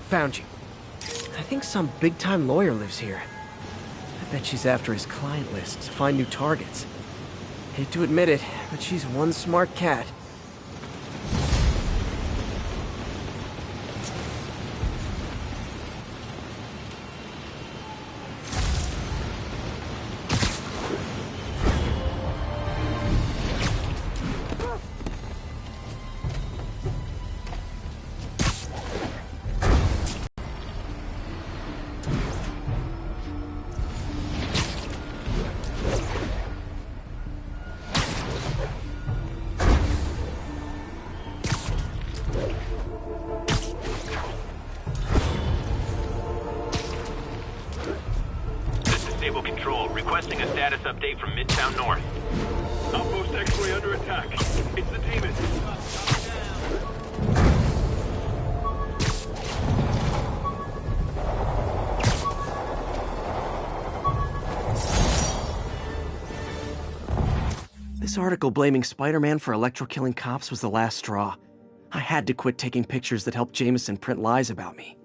Found you. I think some big-time lawyer lives here. I bet she's after his client list to find new targets. Hate to admit it, but she's one smart cat. Requesting a status update from Midtown North. Outpost X-Ray under attack. It's the Demon. This article blaming Spider-Man for electro-killing cops was the last straw. I had to quit taking pictures that helped Jameson print lies about me.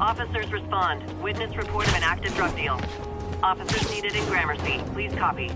Officers respond. Witness report of an active drug deal. Officers needed in Gramercy. Please copy.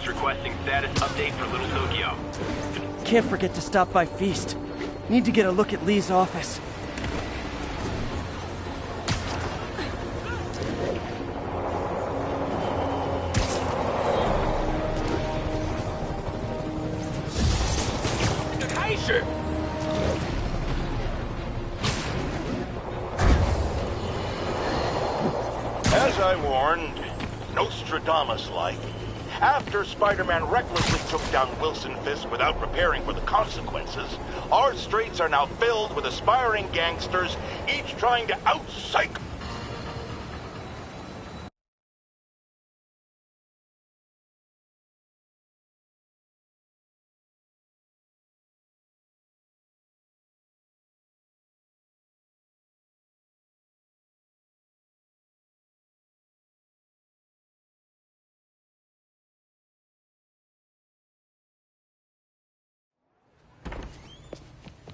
Agents requesting status update for Little Tokyo. Can't forget to stop by Feast. Need to get a look at Lee's office. As I warned, Nostradamus-like, after Spider-Man recklessly took down Wilson Fisk without preparing for the consequences, our streets are now filled with aspiring gangsters, each trying to out-psych...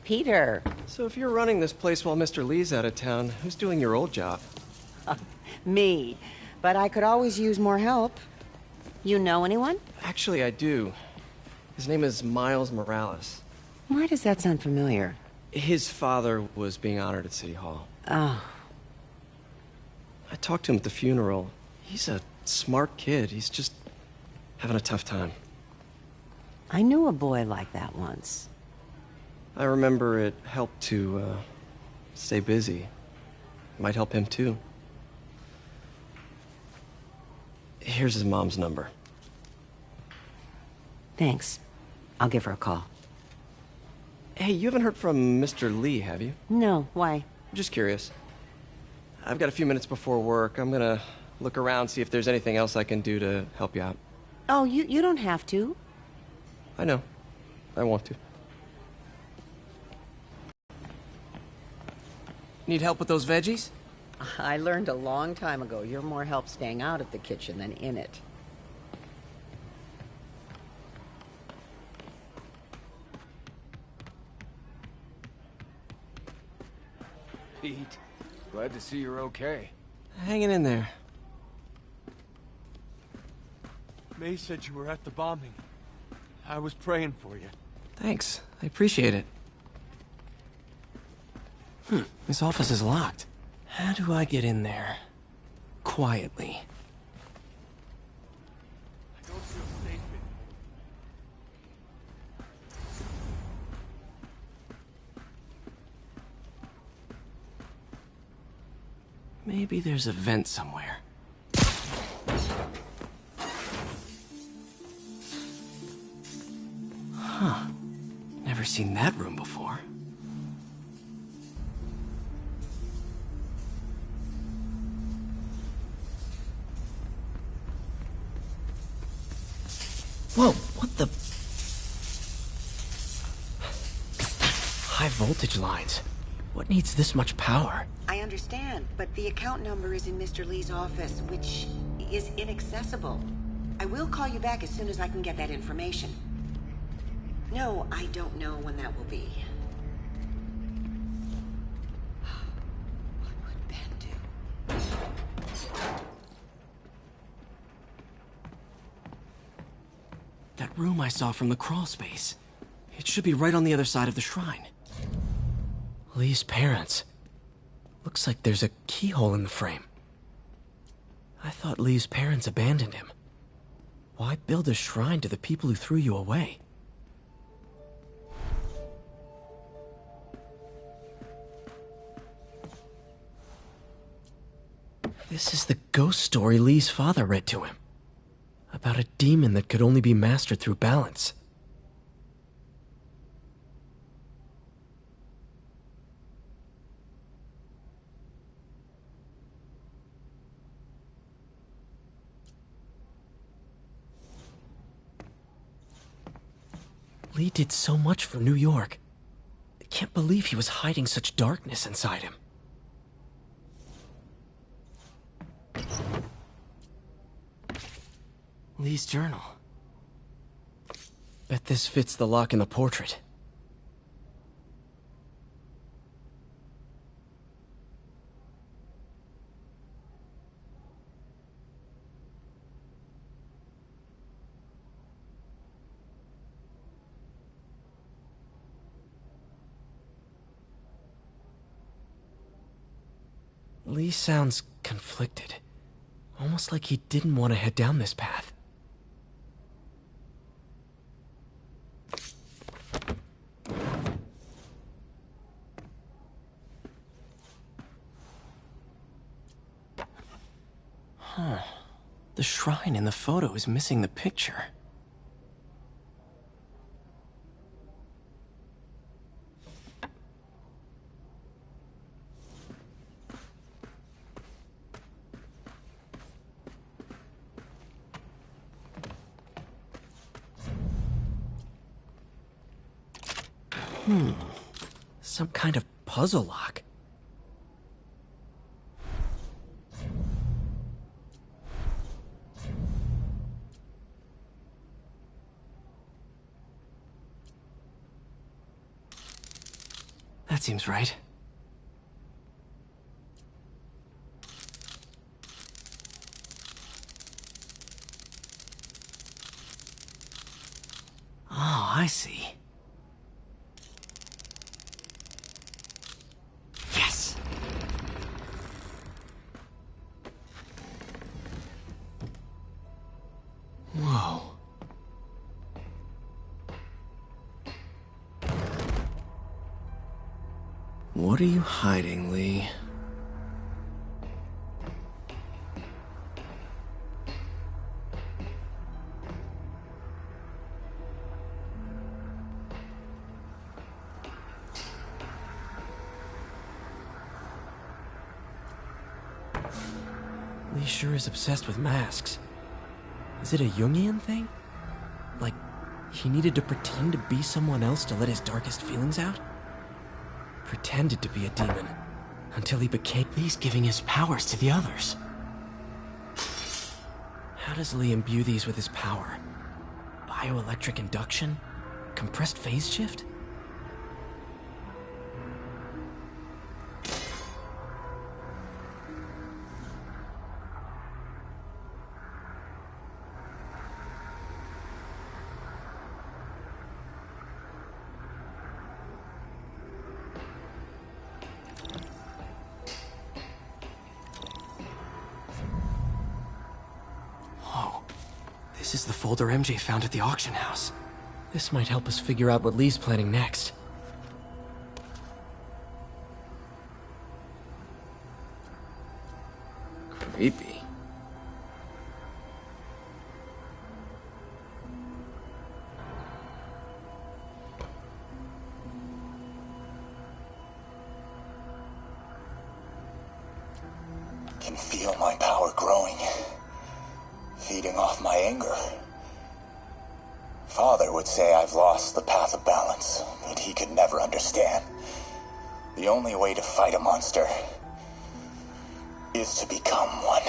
Peter. So if you're running this place while Mr. Lee's out of town, who's doing your old job? Me. But I could always use more help. You know anyone? Actually, I do. His name is Miles Morales. Why does that sound familiar? His father was being honored at City Hall. Oh. I talked to him at the funeral. He's a smart kid. He's just having a tough time. I knew a boy like that once. I remember it helped to, stay busy. Might help him, too. Here's his mom's number. Thanks. I'll give her a call. Hey, you haven't heard from Mr. Lee, have you? No, why? Just curious. I've got a few minutes before work. I'm gonna look around, see if there's anything else I can do to help you out. Oh, you don't have to. I know. I want to. Need help with those veggies? I learned a long time ago you're more help staying out of the kitchen than in it. Pete, glad to see you're okay. Hanging in there. May said you were at the bombing. I was praying for you. Thanks. I appreciate it. This office is locked. How do I get in there? Quietly. I don't feel safe in here. Maybe there's a vent somewhere. Huh. Never seen that room before. Whoa, what the... High voltage lines. What needs this much power? I understand, but the account number is in Mr. Lee's office, which is inaccessible. I will call you back as soon as I can get that information. No, I don't know when that will be. What would Ben do? That room I saw from the crawl space. It should be right on the other side of the shrine. Lee's parents. Looks like there's a keyhole in the frame. I thought Lee's parents abandoned him. Why build a shrine to the people who threw you away? This is the ghost story Lee's father read to him. About a demon that could only be mastered through balance. Lee did so much for New York. I can't believe he was hiding such darkness inside him. Lee's journal. Bet this fits the lock in the portrait. Lee sounds conflicted. Almost like he didn't want to head down this path. Huh. The shrine in the photo is missing the picture. Some kind of puzzle lock. That seems right. Oh, I see. Yes! Whoa. What are you hiding, Lee? Lee sure is obsessed with masks. Is it a Jungian thing? Like, he needed to pretend to be someone else to let his darkest feelings out? Pretended to be a demon, until he became... Lee's giving his powers to the others. How does Lee imbue these with his power? Bioelectric induction? Compressed phase shift? This is the folder MJ found at the auction house. This might help us figure out what Lee's planning next. Creepy. Can feel my power growing. Feeding off my anger. Father would say I've lost the path of balance, but he could never understand. The only way to fight a monster is to become one.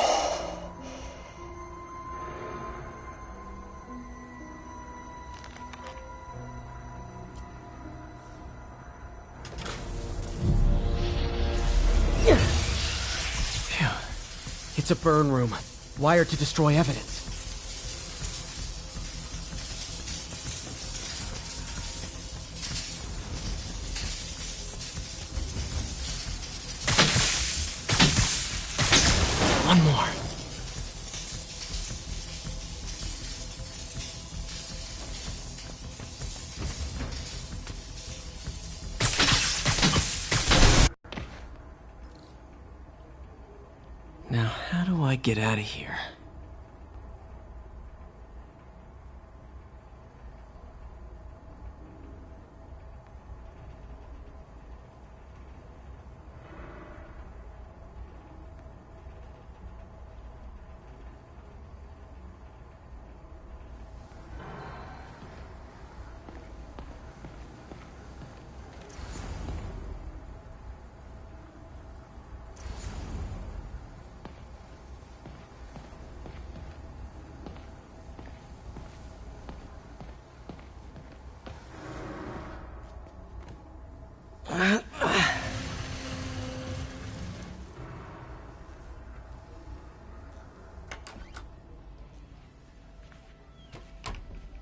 Phew. It's a burn room. Wired to destroy evidence. One more. Now, how do I get out of here?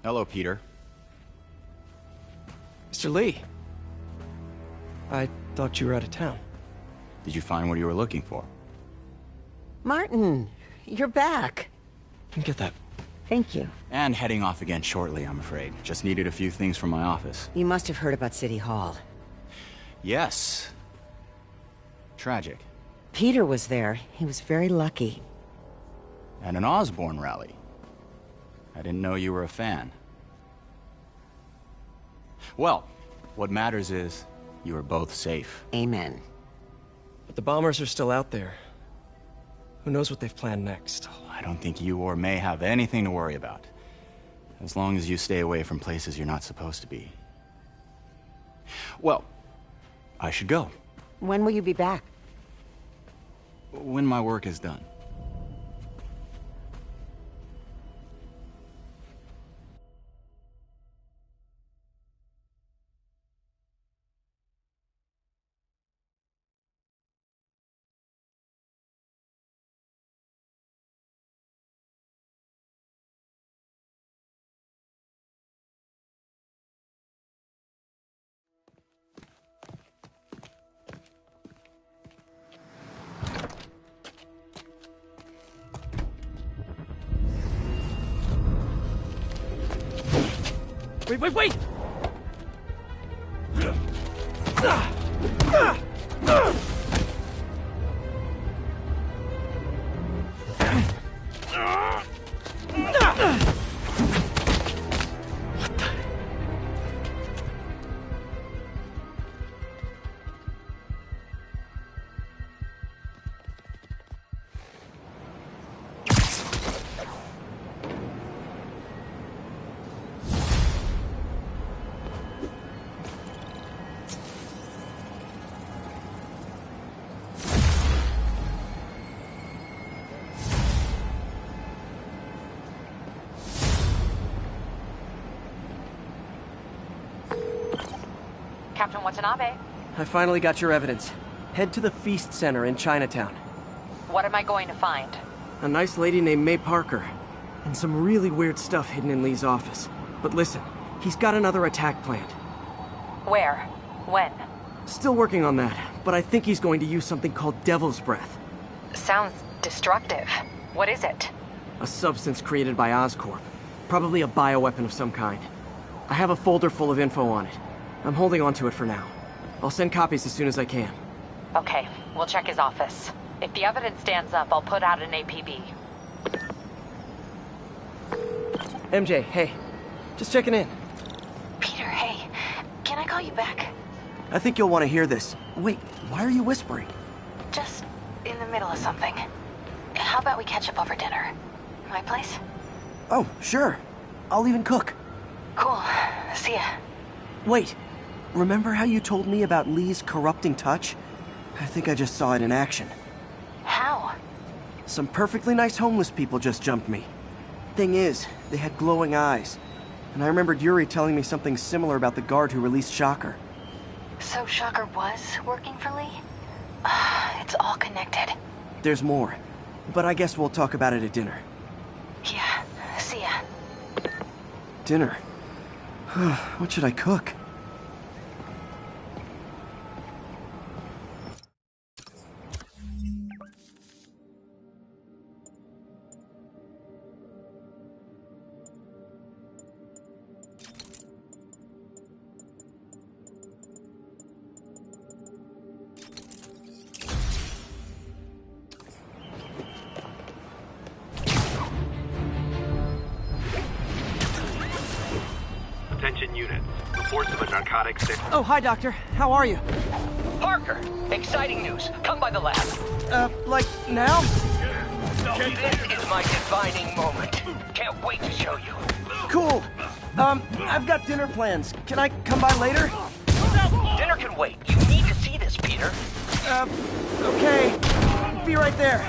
Hello, Peter. Mr. Lee. I thought you were out of town. Did you find what you were looking for? Martin, you're back. Get that. Thank you. And heading off again shortly, I'm afraid. Just needed a few things from my office. You must have heard about City Hall. Yes. Tragic. Peter was there. He was very lucky. At an Osborn rally. I didn't know you were a fan. Well, what matters is you are both safe. Amen. But the bombers are still out there. Who knows what they've planned next? I don't think you or May have anything to worry about. As long as you stay away from places you're not supposed to be. Well, I should go. When will you be back? When my work is done. Wait! Captain Watanabe, I finally got your evidence. Head to the Feast Center in Chinatown. what am I going to find? A nice lady named May Parker. And some really weird stuff hidden in Lee's office. But listen, he's got another attack planned. Where? When? Still working on that, but I think he's going to use something called Devil's Breath. Sounds destructive. What is it? A substance created by Oscorp. Probably a bioweapon of some kind. I have a folder full of info on it. I'm holding on to it for now. I'll send copies as soon as I can. Okay, we'll check his office. If the evidence stands up, I'll put out an APB. MJ, hey. Just checking in. Peter, hey. Can I call you back? I think you'll want to hear this. Wait, why are you whispering? Just in the middle of something. How about we catch up over dinner? My place? Oh, sure. I'll even cook. Cool. See ya. Wait. Remember how you told me about Lee's corrupting touch? I think I just saw it in action. How? Some perfectly nice homeless people just jumped me. Thing is, they had glowing eyes. And I remembered Yuri telling me something similar about the guard who released Shocker. So Shocker was working for Lee? It's all connected. There's more. But I guess we'll talk about it at dinner. Yeah. See ya. Dinner? What should I cook? Attention units. Reports of a narcotics... Oh, hi, Doctor. How are you? Parker, exciting news. Come by the lab. Like now? This is my defining moment. Can't wait to show you. Cool. I've got dinner plans. Can I come by later? Dinner can wait. You need to see this, Peter. Okay. Be right there.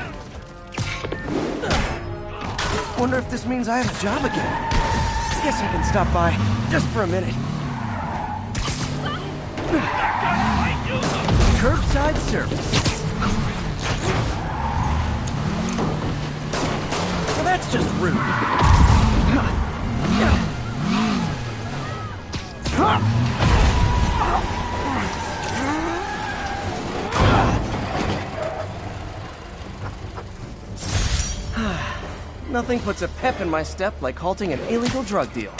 Wonder if this means I have a job again. Guess I can stop by, just for a minute. Curbside service. Well, that's just rude. Nothing puts a pep in my step like halting an illegal drug deal.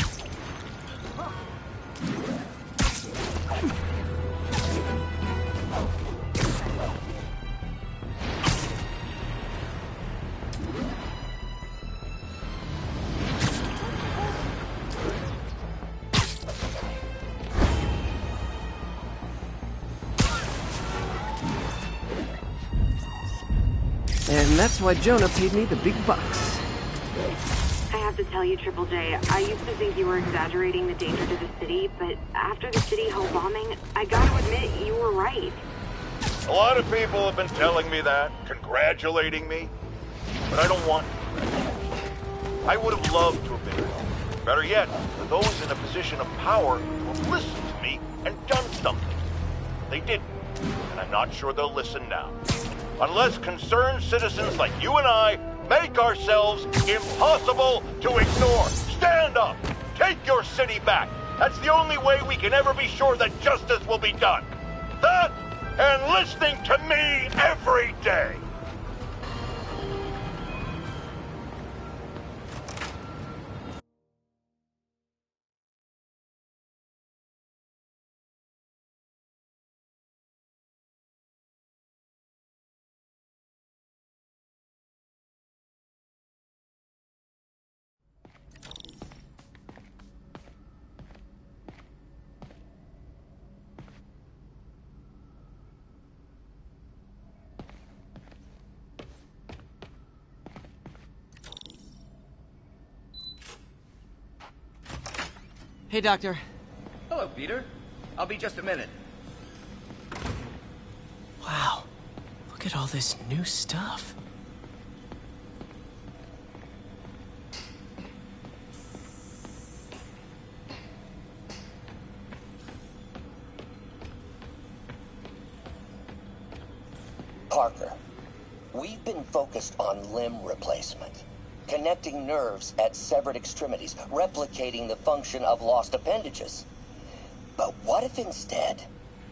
And that's why Jonah paid me the big bucks. I have to tell you, Triple J, I used to think you were exaggerating the danger to the city, but after the City Hall bombing, I gotta admit, you were right. A lot of people have been telling me that, congratulating me, but I don't want to. I would have loved to have been wrong. Better yet, for those in a position of power to have listened to me and done something. They didn't, and I'm not sure they'll listen now. Unless concerned citizens like you and I make ourselves impossible to ignore. Stand up! Take your city back! That's the only way we can ever be sure that justice will be done. That, and listening to me every day! Hey, Doctor. Hello, Peter. I'll be just a minute. Wow. Look at all this new stuff. Parker, we've been focused on limb replacement. Connecting nerves at severed extremities, replicating the function of lost appendages. But what if instead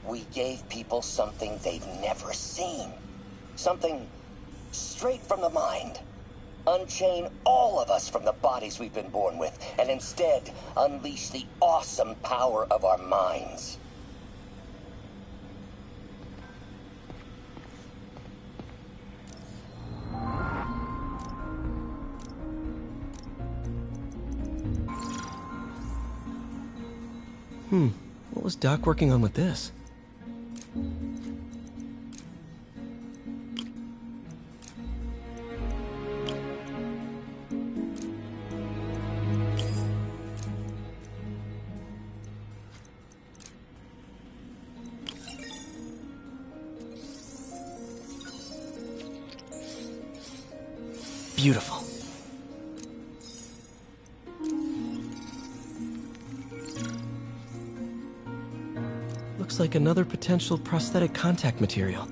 we gave people something they've never seen? Something straight from the mind. Unchain all of us from the bodies we've been born with, and instead unleash the awesome power of our minds. What was Doc working on with this? Beautiful. Looks like another potential prosthetic contact material.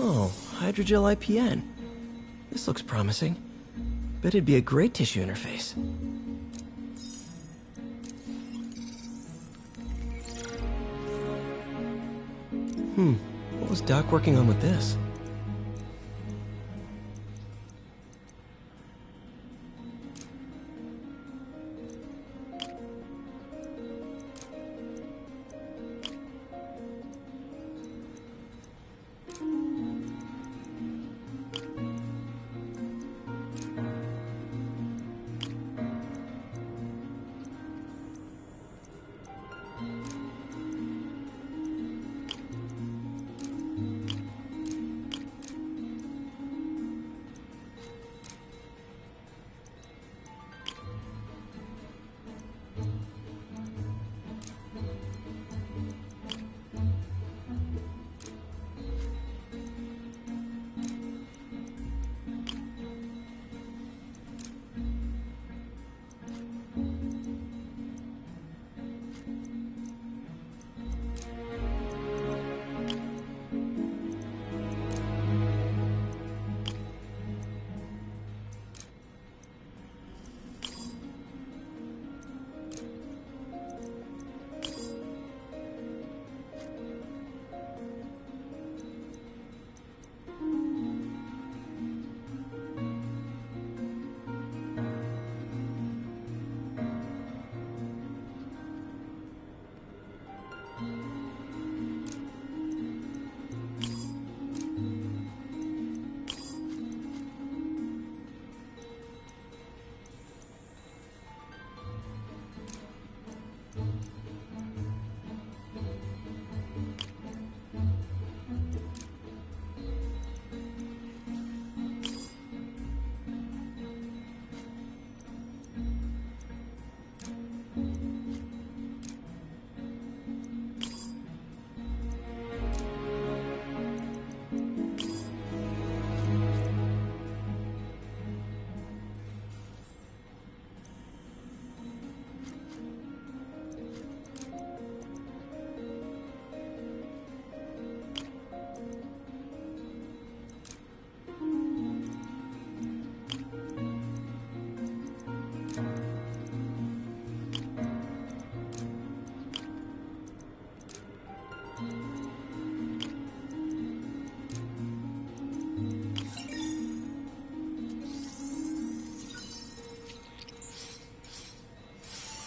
Oh, hydrogel IPN. This looks promising. Bet it'd be a great tissue interface. What was Doc working on with this?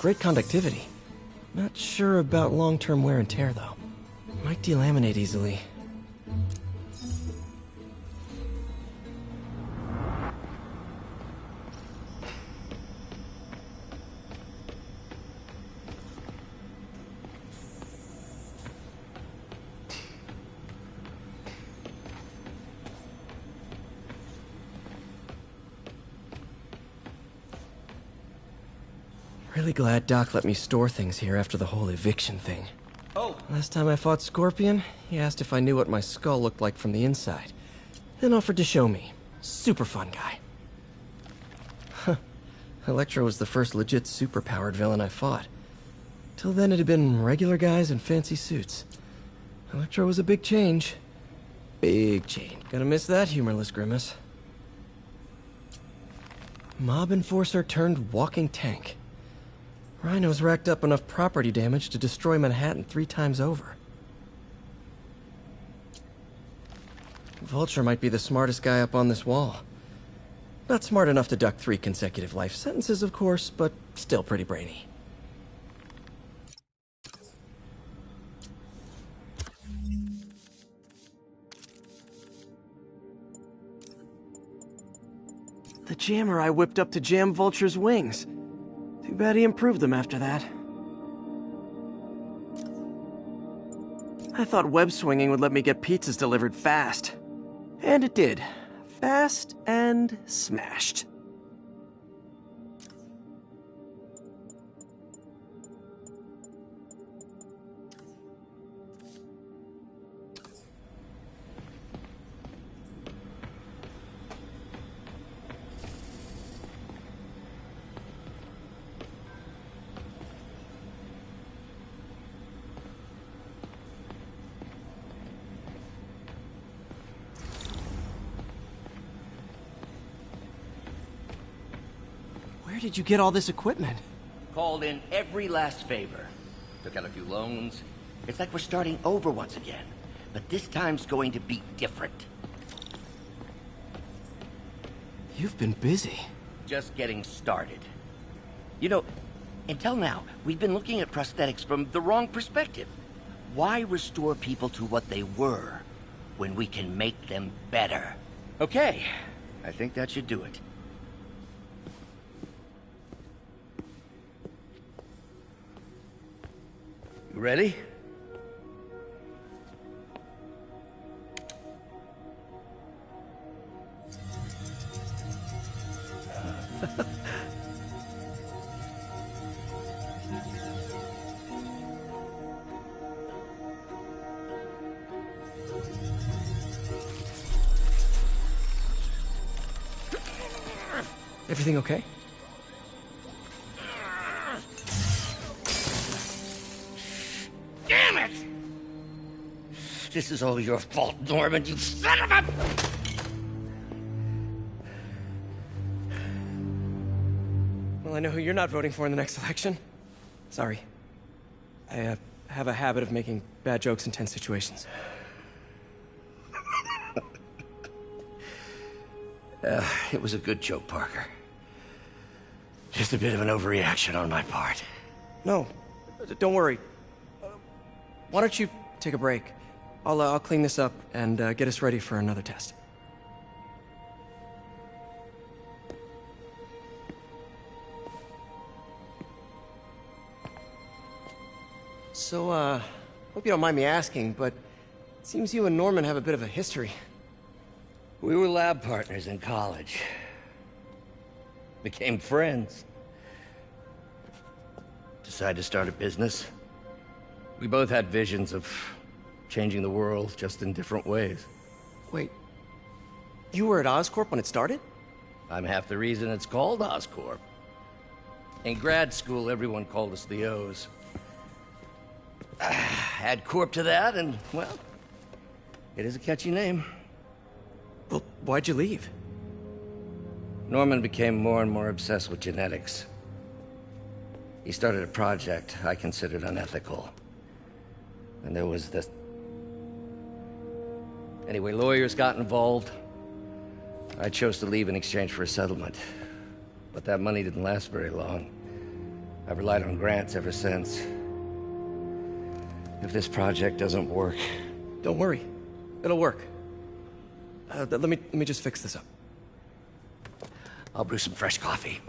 Great conductivity. Not sure about long-term wear and tear, though. Might delaminate easily. Really glad Doc let me store things here after the whole eviction thing. Oh. Last time I fought Scorpion, he asked if I knew what my skull looked like from the inside, then offered to show me. Super fun guy. Huh. Electro was the first legit super-powered villain I fought. Till then it had been regular guys in fancy suits. Electro was a big change. Big change. Gonna miss that humorless grimace. Mob enforcer turned walking tank. Rhino's racked up enough property damage to destroy Manhattan 3 times over. Vulture might be the smartest guy up on this wall. Not smart enough to duck 3 consecutive life sentences, of course, but still pretty brainy. The jammer I whipped up to jam Vulture's wings. Too bad he improved them after that. I thought web swinging would let me get pizzas delivered fast. And it did. Fast and smashed. Where did you get all this equipment? Called in every last favor. Took out a few loans. It's like we're starting over once again. but this time's going to be different. You've been busy. Just getting started. You know, until now, we've been looking at prosthetics from the wrong perspective. Why restore people to what they were when we can make them better? Okay, I think that should do it. You ready? Everything okay? Damn it! This is all your fault, Norman, you son of a... Well, I know who you're not voting for in the next election. Sorry. I have a habit of making bad jokes in tense situations. It was a good joke, Parker. Just a bit of an overreaction on my part. No, don't worry. Why don't you take a break? I'll clean this up and get us ready for another test. So, hope you don't mind me asking, but it seems you and Norman have a bit of a history. We were lab partners in college. Became friends. Decided to start a business. We both had visions of changing the world, just in different ways. Wait, you were at Oscorp when it started? I'm half the reason it's called Oscorp. In grad school, everyone called us the O's. Add Corp to that, and, well, it is a catchy name. Well, why'd you leave? Norman became more and more obsessed with genetics. He started a project I considered unethical. And there was this... Anyway, lawyers got involved. I chose to leave in exchange for a settlement. But that money didn't last very long. I've relied on grants ever since. If this project doesn't work... Don't worry. It'll work. Let me just fix this up. I'll brew some fresh coffee.